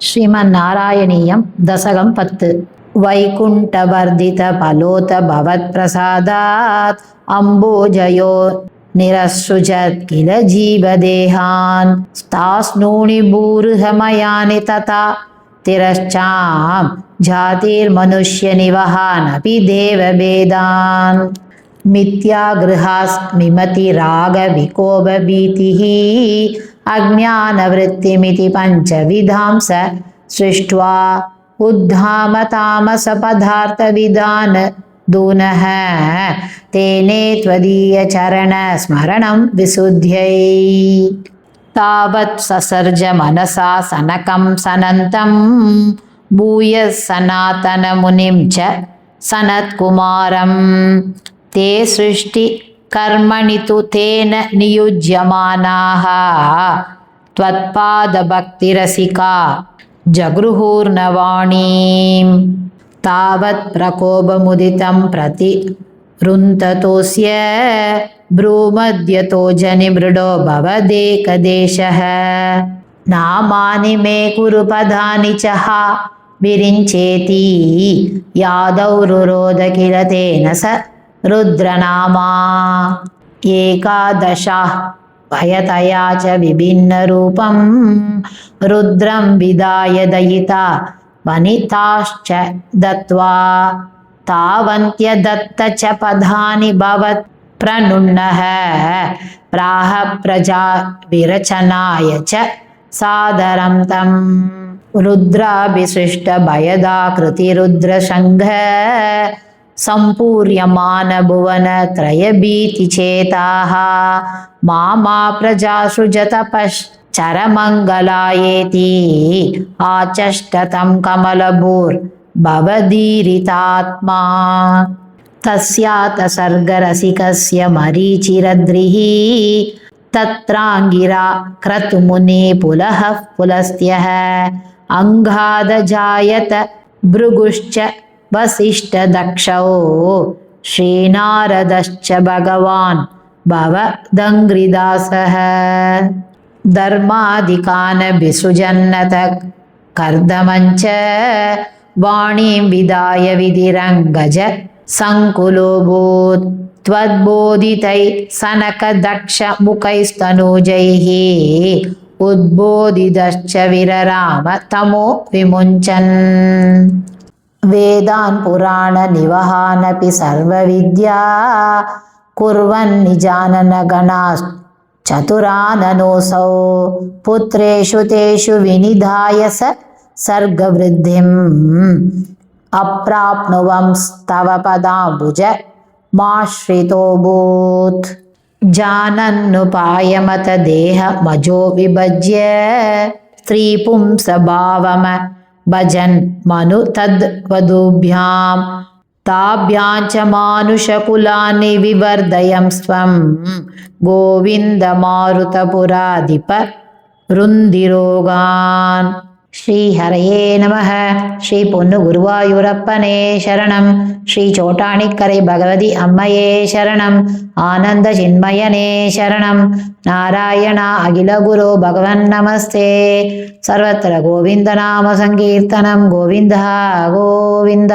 श्रीमन्नारायणीयं दशकं 10 वैकुण्ठवर्धित फलोत भवत्प्रसादात् अम्बोजयो निरसृजत् किल जीवदेहान् स्तास्नूनि भूर्हमयानि तथा तिरश्चां जातिर्मनुष्यनिवहानपि देवभेदान् मिथ्यागृहास्मिमतिरागविकोपभीतिः अज्ञानवृत्तिमिति पञ्चविधां स सृष्ट्वा उद्धामतामसपदार्थविदान् दूनः तेने त्वदीयचरणस्मरणं विशुद्ध्यै तावत् ससर्ज मनसा सनकं सनन्तं भूयः सनातनमुनिं च सनत्कुमारं ते सृष्टिकर्मणि तु तेन नियुज्यमानाः त्वत्पादभक्तिरसिका जगृहुर्नवाणीं तावत् प्रकोपमुदितं प्रतिरुन्धतोऽस्य भ्रूमध्यतो जनिमृडो भवदेकदेशः नामानि मे कुरु पदानि च विरिञ्चेति यादौ रुरोध किल तेन स रुद्रनामा एकादशः भयतया च विभिन्नरूपं रुद्रं विदाय दयिता वनिताश्च दत्त्वा तावन्त्यदत्त च पदानि भवत् प्रनुन्नः प्राह प्रजा विरचनाय च सादरं तं रुद्राभिसृष्ट भयदाकृतिरुद्रशङ्घ सम्पूर्यमान भुवन त्रयभीतिचेताः मामा प्रजा सृजतपश्चरमङ्गलायेति आचष्टतं कमलभूर्भवदीरितात्मा तस्यात सर्गरसिकस्य मरीचिरद्रिः तत्राङ्गिरा क्रतुमुने पुलः पुलस्त्यः अङ्गादजायत भृगुश्च वसिष्ठदक्षौ श्रीनारदश्च भगवान् भवदङ्घ्रिदासः धर्मादिकान् विसृजन्नत कर्दमञ्च वाणीं विदाय विधिरङ्गज सङ्कुलोऽभूत् त्वद्बोधितै सनकदक्षमुखैस्तनूजैः उद्बोधितश्च विरराम तमो विमुञ्चन् वेदान् पुराणनिवहानपि सर्वविद्या कुर्वन् निजाननगणाश्चतुराननोऽसौ पुत्रेषु तेषु विनिधाय स सर्गवृद्धिम् अप्राप्नुवंस्तव पदाम्बुज माश्रितोऽभूत् जानन्नुपायमत देहमजो विभज्य स्त्रीपुंसभावम भजन् मनु तद्वधूभ्यां ताभ्यां च मानुषकुलानि विवर्धयं स्वं गोविन्दमारुतपुराधिप रुन्दिरोगान् श्रीहरये नमः श्री पोन्नु गुरुवायूरप्पने शरणं श्री चोटानिक्करै भगवति अम्मये शरणं आनंद चिन्मयने शरणं नारायण अखिलगुरो भगवन्नमस्ते सर्वत्र गोविन्दनाम संकीर्तनं गोविन्द गोविन्द।